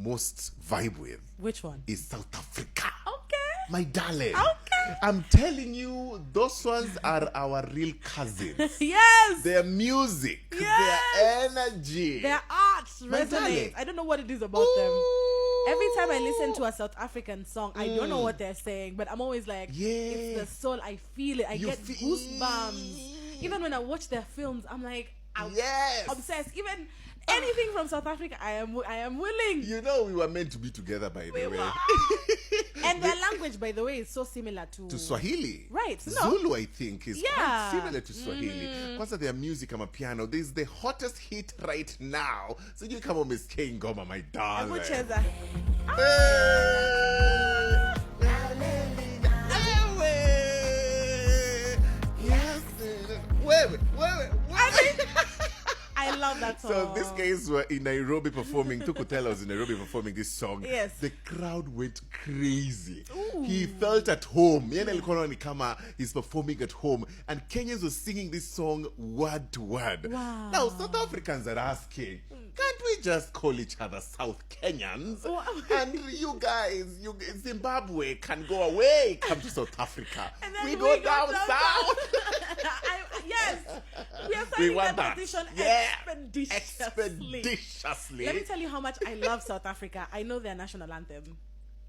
most vibe with Which one? is South Africa. Okay. My darling. Okay. I'm telling you, those ones are our real cousins. Yes. Their music, Yes. their energy, Their art My resonates. darling. I don't know what it is about them. Every time I listen to a South African song, I don't know what they're saying, but I'm always like, it's the soul. I feel it. I get goosebumps. Even when I watch their films, I'm like, I'm obsessed. Even anything from South Africa, I am willing. You know, we were meant to be together, by the way. And their language, by the way, is so similar to Swahili. Right. No. Zulu, I think, is quite similar to Swahili. Kwanza their music, Amapiano, this is the hottest hit right now. So you come on, Miss King Goma, my darling. Whichever. I love that song. So these guys were in Nairobi performing. Tukutela was in Nairobi performing this song. Yes. The crowd went crazy. Ooh. He felt at home. Yena alikuwa ni kama he's performing at home. And Kenyans were singing this song word to word. Wow. Now South Africans are asking, can't we just call each other South Kenyans? Wow. And you guys, Zimbabwe can go away, come to South Africa. And then we go down south. Yes. We are We signing want that that. petition expeditiously. Expeditiously. Let me tell you how much I love South Africa. I know their national anthem.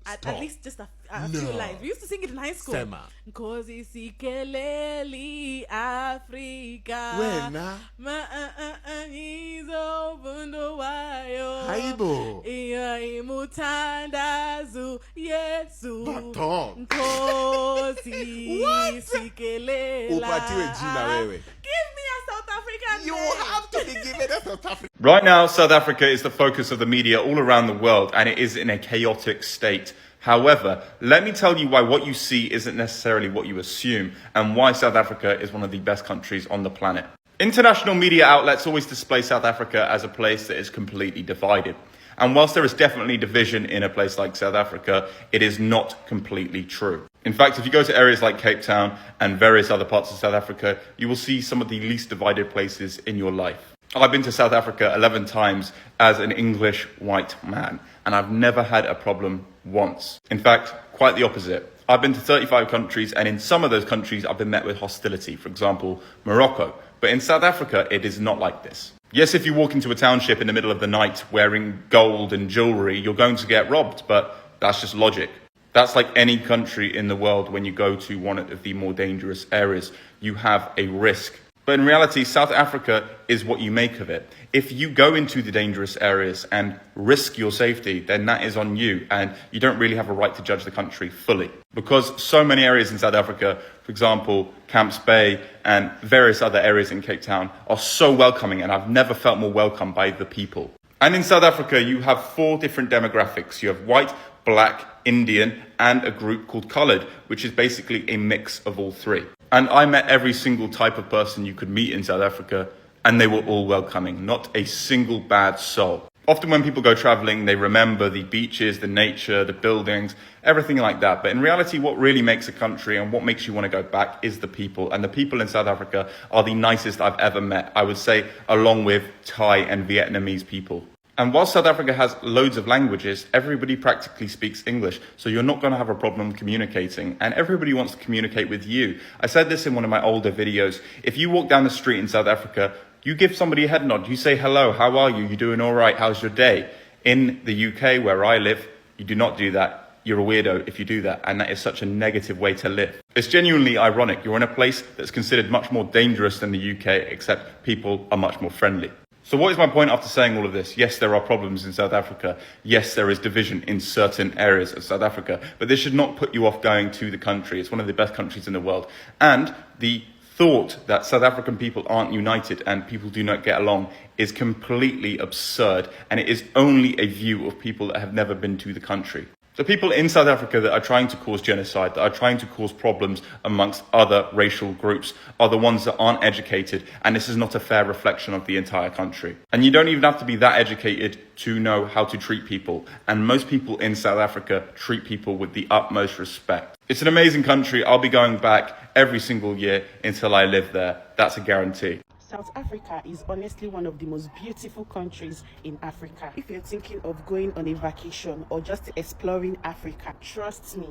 At least just a few lines. We used to sing it in high school. Sema. Nkosi sikeleli Afrika. Wena. Ma'angizo bundo wayo. Haibo. Iya imutandazu Yesu. Baton. Nkosi sikelela. Upatiwe jina wewe. Give me a South African You name. have to be given a South African. Right now, South Africa is the focus of the media all around the world, and it is in a chaotic state. However, let me tell you why what you see isn't necessarily what you assume, and why South Africa is one of the best countries on the planet. International media outlets always display South Africa as a place that is completely divided. And whilst there is definitely division in a place like South Africa, it is not completely true. In fact, if you go to areas like Cape Town and various other parts of South Africa, you will see some of the least divided places in your life. I've been to South Africa 11 times as an English white man, and I've never had a problem once. In fact, quite the opposite. I've been to 35 countries, and in some of those countries, I've been met with hostility. For example, Morocco. But in South Africa, it is not like this. Yes, if you walk into a township in the middle of the night wearing gold and jewelry, you're going to get robbed, but that's just logic. That's like any country in the world. When you go to one of the more dangerous areas, you have a risk. But in reality, South Africa is what you make of it. If you go into the dangerous areas and risk your safety, then that is on you, and you don't really have a right to judge the country fully. Because so many areas in South Africa, for example, Camps Bay and various other areas in Cape Town, are so welcoming, and I've never felt more welcome by the people. And in South Africa, you have 4 different demographics. You have white, black, Indian, and a group called coloured, which is basically a mix of all 3. And I met every single type of person you could meet in South Africa, and they were all welcoming, not a single bad soul. Often when people go traveling, they remember the beaches, the nature, the buildings, everything like that. But in reality, what really makes a country and what makes you want to go back is the people. And the people in South Africa are the nicest I've ever met, I would say, along with Thai and Vietnamese people. And while South Africa has loads of languages, everybody practically speaks English. So you're not going to have a problem communicating. And everybody wants to communicate with you. I said this in one of my older videos. If you walk down the street in South Africa, you give somebody a head nod. You say, hello, how are you? You doing all right? How's your day? In the UK, where I live, you do not do that. You're a weirdo if you do that. And that is such a negative way to live. It's genuinely ironic. You're in a place that's considered much more dangerous than the UK, except people are much more friendly. So what is my point after saying all of this? Yes, there are problems in South Africa. Yes, there is division in certain areas of South Africa. But this should not put you off going to the country. It's one of the best countries in the world. And the thought that South African people aren't united and people do not get along is completely absurd. And it is only a view of people that have never been to the country. The people in South Africa that are trying to cause genocide, that are trying to cause problems amongst other racial groups, are the ones that aren't educated, and this is not a fair reflection of the entire country. And you don't even have to be that educated to know how to treat people, and most people in South Africa treat people with the utmost respect. It's an amazing country. I'll be going back every single year until I live there. That's a guarantee. South Africa is honestly one of the most beautiful countries in Africa. If you're thinking of going on a vacation or just exploring Africa, trust me,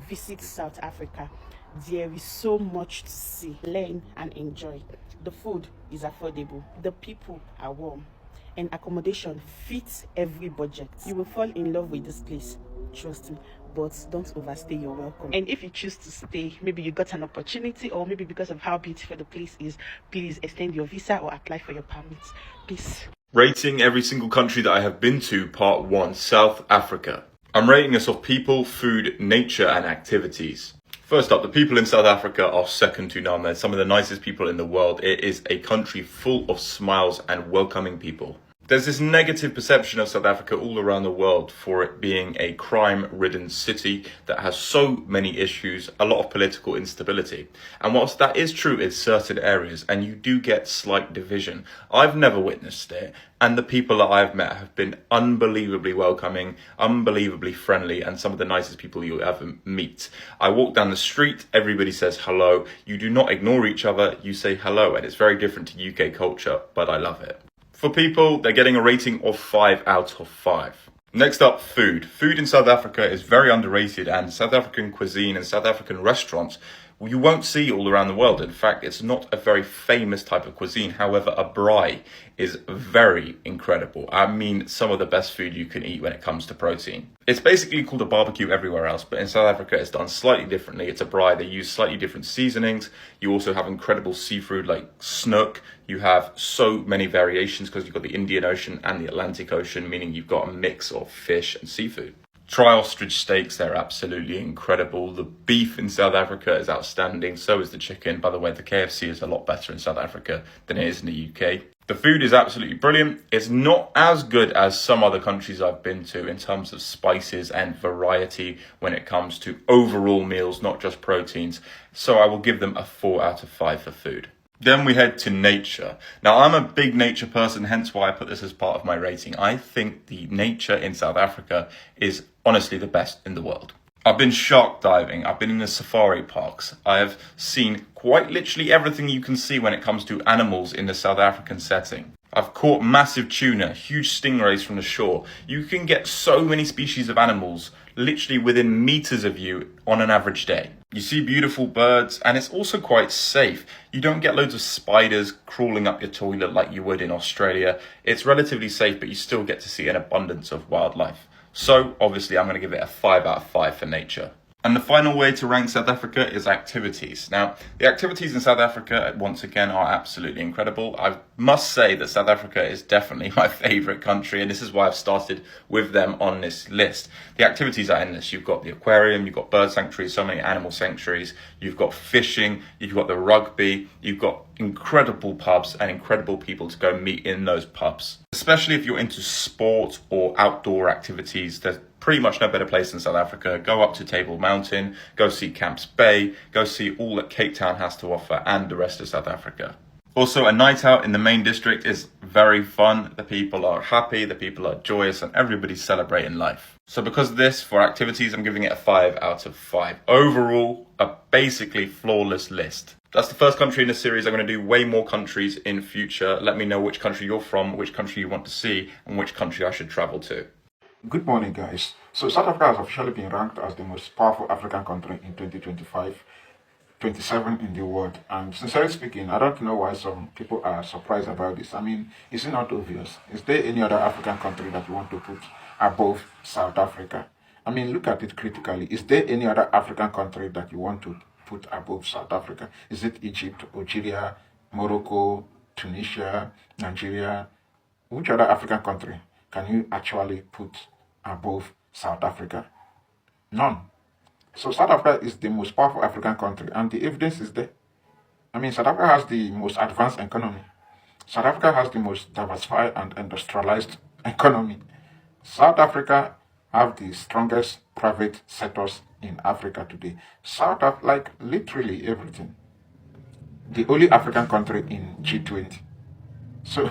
visit South Africa. There is so much to see, learn, and enjoy. The food is affordable, the people are warm, and accommodation fits every budget. You will fall in love with this place, trust me, but don't overstay your welcome. And if you choose to stay, maybe you got an opportunity, or maybe because of how beautiful the place is, please extend your visa or apply for your permits. Peace. Rating every single country that I have been to, part 1, South Africa. I'm rating this off people, food, nature, and activities. First up, the people in South Africa are second to none. They're some of the nicest people in the world. It is a country full of smiles and welcoming people. There's this negative perception of South Africa all around the world for it being a crime-ridden city that has so many issues, a lot of political instability. And whilst that is true in certain areas, and you do get slight division, I've never witnessed it. And the people that I've met have been unbelievably welcoming, unbelievably friendly, and some of the nicest people you'll ever meet. I walk down the street, everybody says hello. You do not ignore each other, you say hello. And it's very different to UK culture, but I love it. For people, they're getting a rating of 5 out of 5. Next up, food. Food in South Africa is very underrated, and South African cuisine and South African restaurants you won't see all around the world. In fact, it's not a very famous type of cuisine. However, a braai is very incredible. I mean, some of the best food you can eat when it comes to protein. It's basically called a barbecue everywhere else, but in South Africa it's done slightly differently. It's a braai. They use slightly different seasonings. You also have incredible seafood like snook. You have so many variations because you've got the Indian Ocean and the Atlantic Ocean, meaning you've got a mix of fish and seafood. Try ostrich steaks, they're absolutely incredible. The beef in South Africa is outstanding, so is the chicken. By the way, the KFC is a lot better in South Africa than it is in the UK. The food is absolutely brilliant. It's not as good as some other countries I've been to in terms of spices and variety when it comes to overall meals, not just proteins. So I will give them a 4 out of 5 for food. Then we head to nature. Now, I'm a big nature person, hence why I put this as part of my rating. I think the nature in South Africa is honestly the best in the world. I've been shark diving, I've been in the safari parks, I have seen quite literally everything you can see when it comes to animals in the South African setting. I've caught massive tuna, huge stingrays from the shore. You can get so many species of animals literally within meters of you on an average day. You see beautiful birds, and it's also quite safe. You don't get loads of spiders crawling up your toilet like you would in Australia. It's relatively safe, but you still get to see an abundance of wildlife. So obviously I'm going to give it a 5 out of 5 for nature. And the final way to rank South Africa is activities. Now, the activities in South Africa, once again, are absolutely incredible. I must say that South Africa is definitely my favourite country, and this is why I've started with them on this list. The activities are endless. You've got the aquarium, you've got bird sanctuaries, so many animal sanctuaries, you've got fishing, you've got the rugby, you've got incredible pubs and incredible people to go meet in those pubs. Especially if you're into sport or outdoor activities, there's pretty much no better place than South Africa. Go up to Table Mountain, go see Camps Bay, go see all that Cape Town has to offer and the rest of South Africa. Also, a night out in the main district is very fun. The people are happy, the people are joyous, and everybody's celebrating life. So because of this, for activities, I'm giving it a 5 out of 5. Overall, a basically flawless list. That's the first country in the series. I'm going to do way more countries in future. Let me know which country you're from, which country you want to see, and which country I should travel to. Good morning, guys. So South Africa has officially been ranked as the most powerful African country in 2025, 27 in the world. And sincerely speaking, I don't know why some people are surprised about this. I mean, is it not obvious? Is there any other African country that you want to put above South Africa? I mean, look at it critically. Is there any other African country that you want to put above South Africa? Is it Egypt, Algeria, Morocco, Tunisia, Nigeria? Which other African country can you actually put above South Africa? None. So South Africa is the most powerful African country, and the evidence is there. I mean, South Africa has the most advanced economy. South Africa has the most diversified and industrialized economy. South Africa have the strongest private sectors in Africa today. South Africa, like literally everything. The only African country in G20. So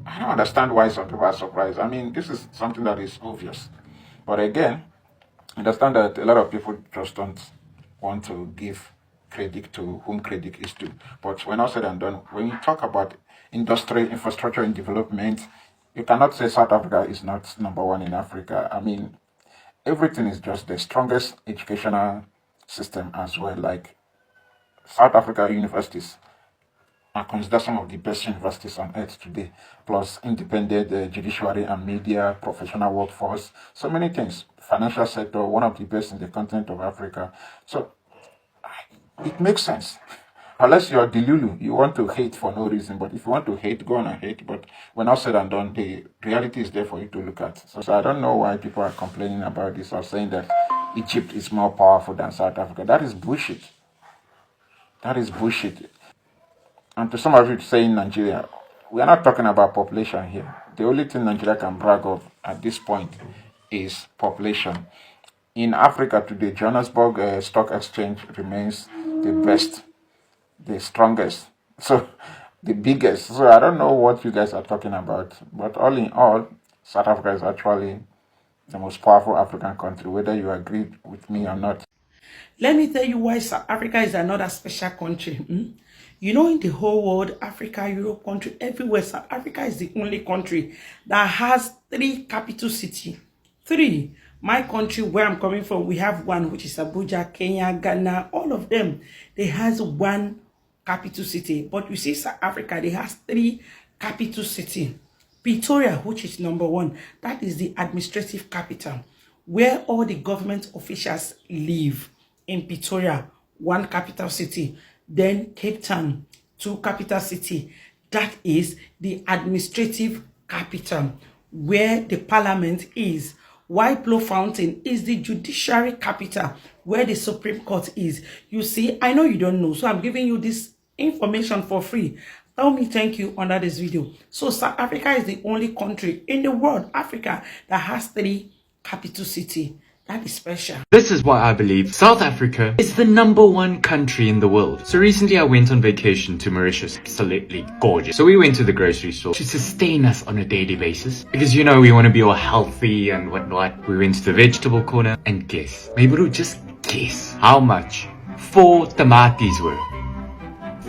I don't understand why some people are surprised. I mean, this is something that is obvious. But again, I understand that a lot of people just don't want to give credit to whom credit is due. But when all said and done, when you talk about industrial infrastructure and development, you cannot say South Africa is not #1 in Africa. I mean, everything is just the strongest educational system as well. Like South Africa universities are considered some of the best universities on earth today, plus independent judiciary and media, professional workforce, so many things. Financial sector, one of the best in the continent of Africa. So it makes sense. Unless you're Delulu, you want to hate for no reason. But if you want to hate, go on and hate. But when all said and done, the reality is there for you to look at. So I don't know why people are complaining about this or saying that Egypt is more powerful than South Africa. That is bullshit. That is bullshit. And to some of you saying Nigeria, we are not talking about population here. The only thing Nigeria can brag of at this point is population. In Africa today, Johannesburg Stock Exchange remains the best, the strongest, so the biggest. So I don't know what you guys are talking about, but all in all, South Africa is actually the most powerful African country, whether you agree with me or not. Let me tell you why South Africa is another special country. You know, in the whole world, Africa, Europe country, everywhere, South Africa is the only country that has 3 capital cities. 3. My country, where I'm coming from, we have one, which is Abuja, Kenya, Ghana, all of them. They has 1 capital city. But you see, South Africa, they has 3 capital cities. Pretoria, which is #1, that is the administrative capital, where all the government officials live. In Pretoria, 1 capital city. Then Cape Town, 2 capital city. That is the administrative capital, where the parliament is. White Fountain is the judiciary capital, where the Supreme Court is. You see, I know you don't know, so I'm giving you this information for free. Tell me thank you under this video. So South Africa is the only country in the world, Africa, that has 3 capital cities. That is special. This is why I believe South Africa is the #1 country in the world. So recently I went on vacation to Mauritius. Absolutely gorgeous. So we went to the grocery store to sustain us on a daily basis. Because you know we want to be all healthy and whatnot. We went to the vegetable corner and guess. Maybe just guess how much 4 tamatis were.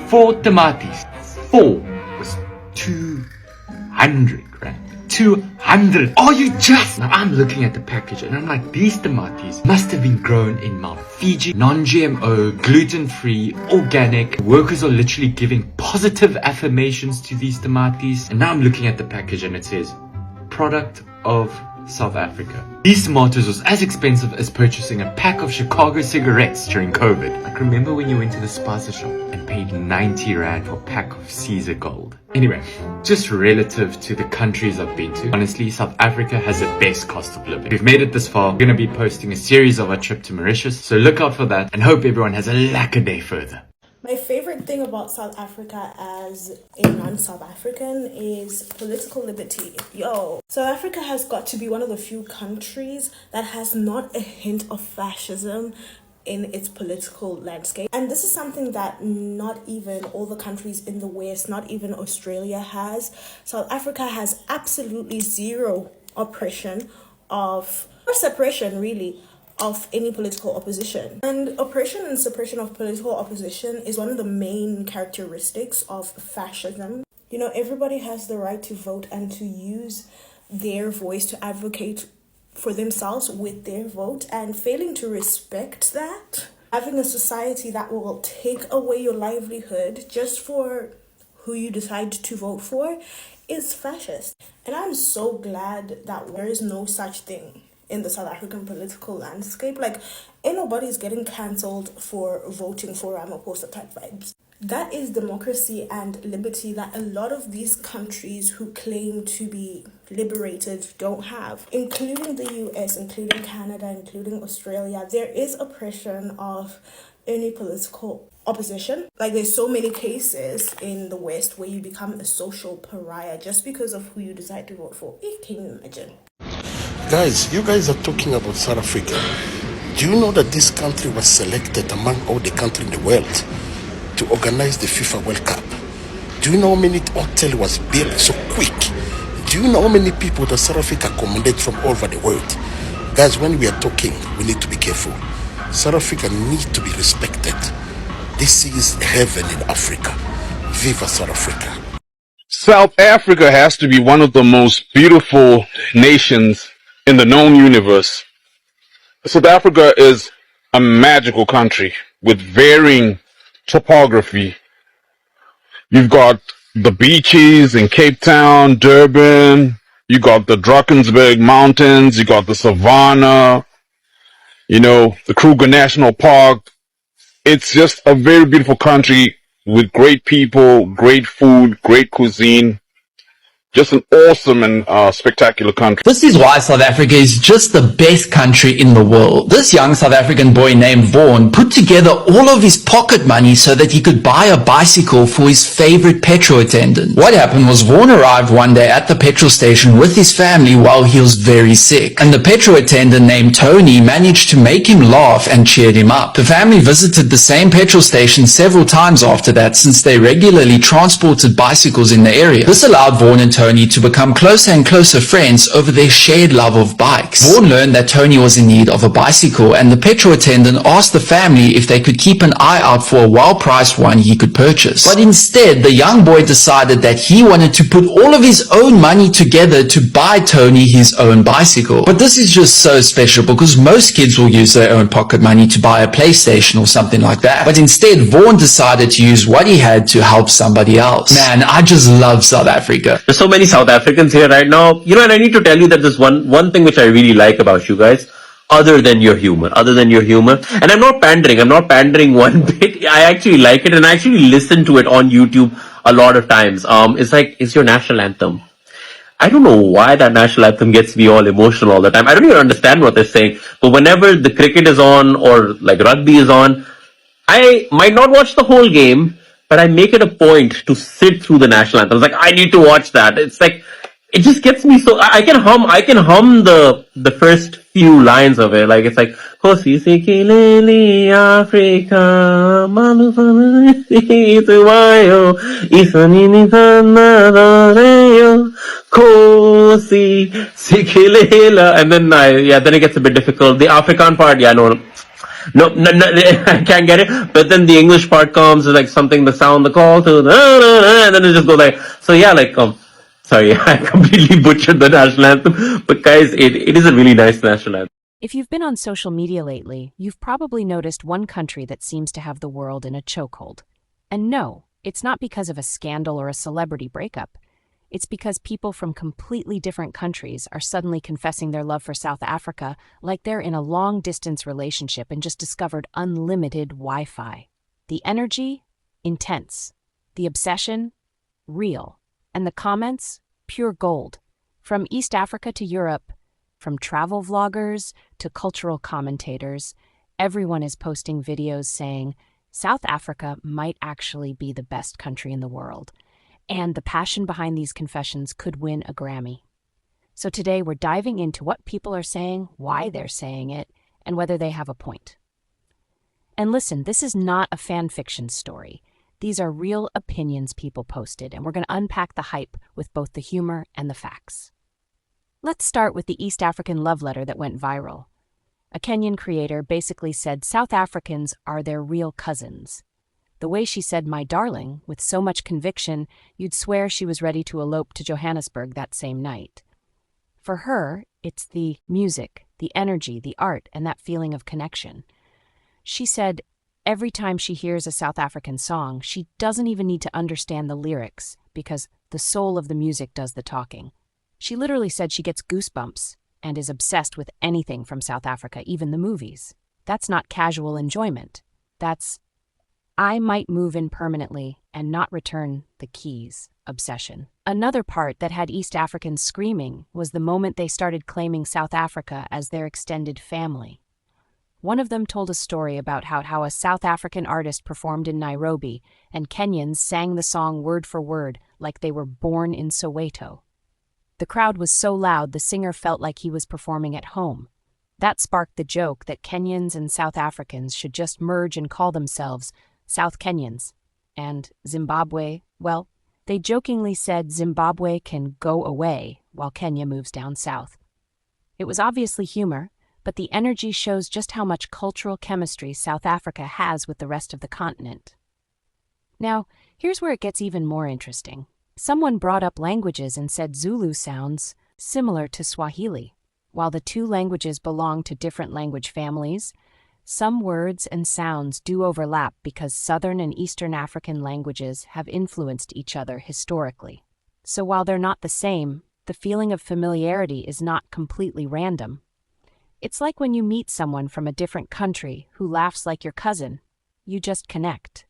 4 tamatis. 4 was 200 rand. 200. Are you just? Now I'm looking at the package and I'm like, these tamatis must have been grown in Mount Fiji, non-GMO, gluten-free, organic. Workers are literally giving positive affirmations to these tamatis. And now I'm looking at the package and it says, product of South Africa. These tomatoes was as expensive as purchasing a pack of Chicago cigarettes during COVID. Like, remember when you went to the spice shop and paid 90 rand for a pack of Caesar Gold? Anyway, just relative to the countries I've been to, honestly, South Africa has the best cost of living. If you've made it this far, we're going to be posting a series of our trip to Mauritius, so look out for that and hope everyone has a lacquer day further. My favorite thing about South Africa as a non-South African is political liberty. South Africa has got to be one of the few countries that has not a hint of fascism in its political landscape. And this is something that not even all the countries in the West, not even Australia has. South Africa has absolutely zero oppression or suppression, really, of any political opposition. And oppression and suppression of political opposition is one of the main characteristics of fascism. You know, everybody has the right to vote and to use their voice to advocate for themselves with their vote, and failing to respect that, having a society that will take away your livelihood just for who you decide to vote for, is fascist. And I'm so glad that there is no such thing in the South African political landscape. Like, ain't nobody's getting cancelled for voting for Ramaphosa type vibes. That is democracy and liberty that a lot of these countries who claim to be liberated don't have, including the US, including Canada, including Australia. There is oppression of any political opposition. Like, there's so many cases in the West where you become a social pariah just because of who you decide to vote for. Can you imagine? Guys, you guys are talking about South Africa. Do you know that this country was selected among all the countries in the world to organize the FIFA World Cup? Do you know how many hotels was built so quick? Do you know how many people that South Africa accommodate from all over the world? Guys, when we are talking, we need to be careful. South Africa needs to be respected. This is heaven in Africa. Viva South Africa. South Africa has to be one of the most beautiful nations in the known universe. South Africa is a magical country with varying topography. You've got the beaches in Cape Town, Durban, you got the Drakensberg Mountains, you got the Savannah, the Kruger National Park. It's just a very beautiful country with great people, great food, great cuisine. Just an awesome and spectacular country. This is why South Africa is just the best country in the world. This young South African boy named Vaughan put together all of his pocket money so that he could buy a bicycle for his favorite petrol attendant. What happened was Vaughan arrived one day at the petrol station with his family while he was very sick. And the petrol attendant named Tony managed to make him laugh and cheered him up. The family visited the same petrol station several times after that since they regularly transported bicycles in the area. This allowed Vaughan and Tony to become closer and closer friends over their shared love of bikes. Vaughan learned that Tony was in need of a bicycle, and the petrol attendant asked the family if they could keep an eye out for a well-priced one he could purchase. But instead, the young boy decided that he wanted to put all of his own money together to buy Tony his own bicycle. But this is just so special because most kids will use their own pocket money to buy a PlayStation or something like that. But instead, Vaughan decided to use what he had to help somebody else. Man, I just love South Africa. There's so many South Africans here right now, and I need to tell you that there's one thing which I really like about you guys, other than your humor, and I'm not pandering one bit. I actually like it, and I actually listen to it on YouTube a lot of times. It's your national anthem. I don't know why that national anthem gets me all emotional all the time. I don't even understand what they're saying, but whenever the cricket is on or like rugby is on, I might not watch the whole game, but I make it a point to sit through the national anthem. It's like, I need to watch that. It's like, it just gets me so, I can hum the first few lines of it. Like, it's like, Kosi Sikileli Africa, Malu Ituwayo, Isanini Sanadareyo, Kosi Sikilela. And then, then it gets a bit difficult. The African part, no, I can't get it. But then the English part comes, like something, the sound, the call to, and then it just goes like, so sorry, I completely butchered the national anthem. But guys, it is a really nice national anthem. If you've been on social media lately, you've probably noticed one country that seems to have the world in a chokehold. And no, it's not because of a scandal or a celebrity breakup. It's because people from completely different countries are suddenly confessing their love for South Africa like they're in a long-distance relationship and just discovered unlimited Wi-Fi. The energy? Intense. The obsession? Real. And the comments? Pure gold. From East Africa to Europe, from travel vloggers to cultural commentators, everyone is posting videos saying, South Africa might actually be the best country in the world. And the passion behind these confessions could win a Grammy. So today we're diving into what people are saying, why they're saying it, and whether they have a point. And listen, this is not a fan fiction story. These are real opinions people posted, and we're going to unpack the hype with both the humor and the facts. Let's start with the East African love letter that went viral. A Kenyan creator basically said South Africans are their real cousins. The way she said "my darling" with so much conviction, you'd swear she was ready to elope to Johannesburg that same night. For her, it's the music, the energy, the art, and that feeling of connection. She said every time she hears a South African song, she doesn't even need to understand the lyrics because the soul of the music does the talking. She literally said she gets goosebumps and is obsessed with anything from South Africa, even the movies. That's not casual enjoyment. That's I might move in permanently and not return the keys obsession. Another part that had East Africans screaming was the moment they started claiming South Africa as their extended family. One of them told a story about how a South African artist performed in Nairobi and Kenyans sang the song word for word like they were born in Soweto. The crowd was so loud the singer felt like he was performing at home. That sparked the joke that Kenyans and South Africans should just merge and call themselves South Kenyans. And Zimbabwe, well, they jokingly said Zimbabwe can go away while Kenya moves down south. It was obviously humor, but the energy shows just how much cultural chemistry South Africa has with the rest of the continent. Now, here's where it gets even more interesting. Someone brought up languages and said Zulu sounds similar to Swahili. While the two languages belong to different language families, some words and sounds do overlap because Southern and Eastern African languages have influenced each other historically. So while they're not the same, the feeling of familiarity is not completely random. It's like when you meet someone from a different country who laughs like your cousin. You just connect.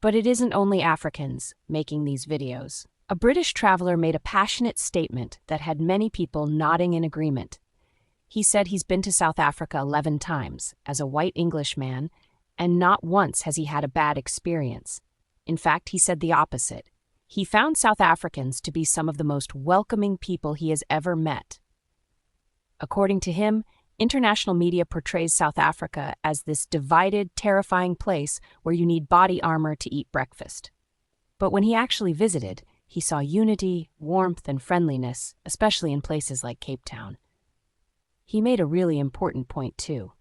But it isn't only Africans making these videos. A British traveler made a passionate statement that had many people nodding in agreement. He said he's been to South Africa 11 times as a white Englishman, and not once has he had a bad experience. In fact, he said the opposite. He found South Africans to be some of the most welcoming people he has ever met. According to him, international media portrays South Africa as this divided, terrifying place where you need body armor to eat breakfast. But when he actually visited, he saw unity, warmth, and friendliness, especially in places like Cape Town. He made a really important point, too.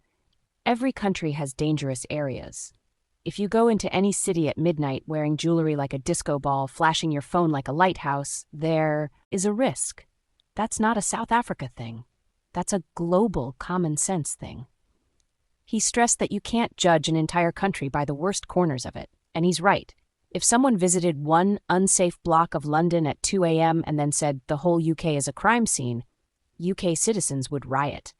Every country has dangerous areas. If you go into any city at midnight wearing jewelry like a disco ball, flashing your phone like a lighthouse, there is a risk. That's not a South Africa thing. That's a global common sense thing. He stressed that you can't judge an entire country by the worst corners of it, and he's right. If someone visited one unsafe block of London at 2 a.m. and then said the whole UK is a crime scene, UK citizens would riot.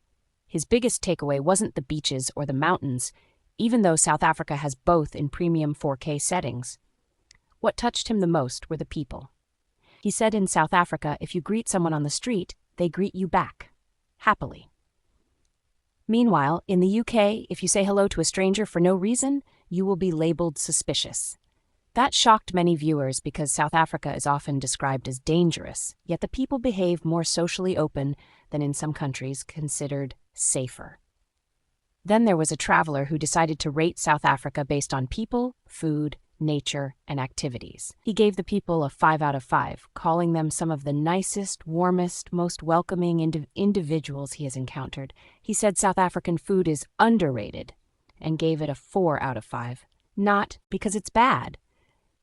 His biggest takeaway wasn't the beaches or the mountains, even though South Africa has both in premium 4K settings. What touched him the most were the people. He said in South Africa, if you greet someone on the street, they greet you back, happily. Meanwhile, in the UK, if you say hello to a stranger for no reason, you will be labeled suspicious. That shocked many viewers because South Africa is often described as dangerous, yet the people behave more socially open than in some countries considered safer. Then there was a traveler who decided to rate South Africa based on people, food, nature, and activities. He gave the people a 5 out of 5, calling them some of the nicest, warmest, most welcoming individuals he has encountered. He said South African food is underrated and gave it a 4 out of 5, not because it's bad.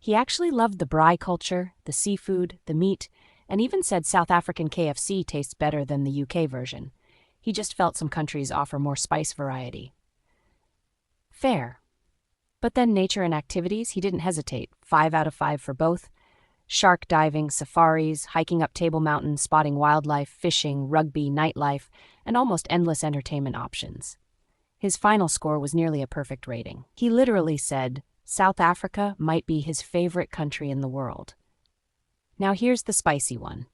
He actually loved the braai culture, the seafood, the meat, and even said South African KFC tastes better than the UK version. He just felt some countries offer more spice variety. Fair. But then nature and activities, he didn't hesitate. 5 out of 5 for both. Shark diving, safaris, hiking up Table Mountain, spotting wildlife, fishing, rugby, nightlife, and almost endless entertainment options. His final score was nearly a perfect rating. He literally said, South Africa might be his favorite country in the world. Now here's the spicy one.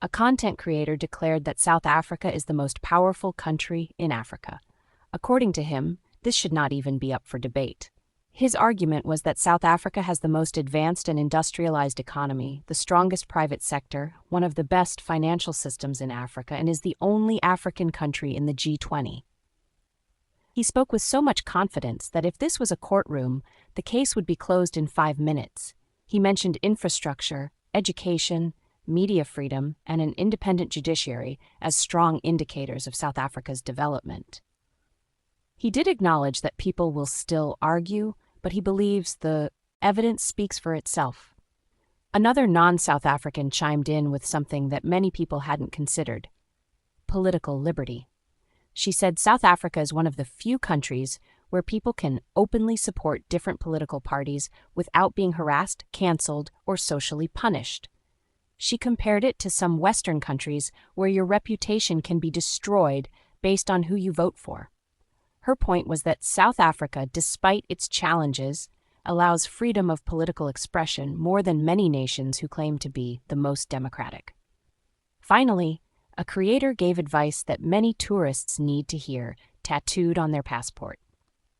A content creator declared that South Africa is the most powerful country in Africa. According to him, this should not even be up for debate. His argument was that South Africa has the most advanced and industrialized economy, the strongest private sector, one of the best financial systems in Africa, and is the only African country in the G20. He spoke with so much confidence that if this was a courtroom, the case would be closed in 5 minutes. He mentioned infrastructure, education, media freedom, and an independent judiciary as strong indicators of South Africa's development. He did acknowledge that people will still argue, but he believes the evidence speaks for itself. Another non-South African chimed in with something that many people hadn't considered: political liberty. She said South Africa is one of the few countries where people can openly support different political parties without being harassed, canceled, or socially punished. She compared it to some Western countries where your reputation can be destroyed based on who you vote for. Her point was that South Africa, despite its challenges, allows freedom of political expression more than many nations who claim to be the most democratic. Finally, a creator gave advice that many tourists need to hear, tattooed on their passport.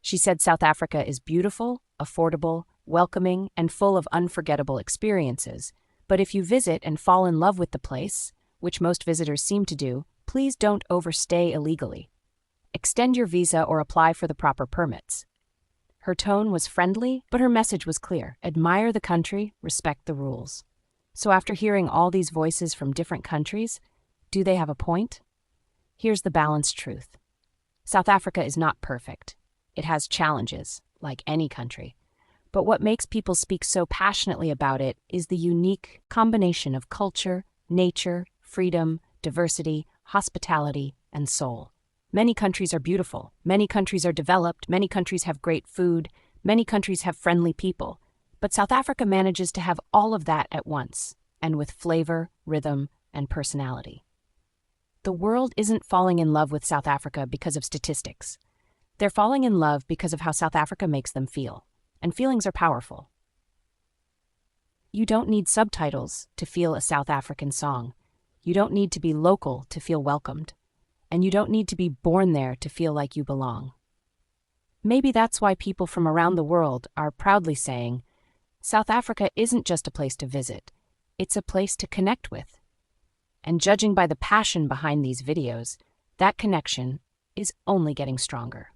She said South Africa is beautiful, affordable, welcoming, and full of unforgettable experiences. But if you visit and fall in love with the place, which most visitors seem to do, please don't overstay illegally. Extend your visa or apply for the proper permits. Her tone was friendly, but her message was clear: admire the country, respect the rules. So after hearing all these voices from different countries, do they have a point? Here's the balanced truth. South Africa is not perfect. It has challenges, like any country. But what makes people speak so passionately about it is the unique combination of culture, nature, freedom, diversity, hospitality, and soul. Many countries are beautiful. Many countries are developed. Many countries have great food. Many countries have friendly people. But South Africa manages to have all of that at once, and with flavor, rhythm, and personality. The world isn't falling in love with South Africa because of statistics. They're falling in love because of how South Africa makes them feel. And feelings are powerful. You don't need subtitles to feel a South African song. You don't need to be local to feel welcomed. And you don't need to be born there to feel like you belong. Maybe that's why people from around the world are proudly saying, South Africa isn't just a place to visit, it's a place to connect with. And judging by the passion behind these videos, that connection is only getting stronger.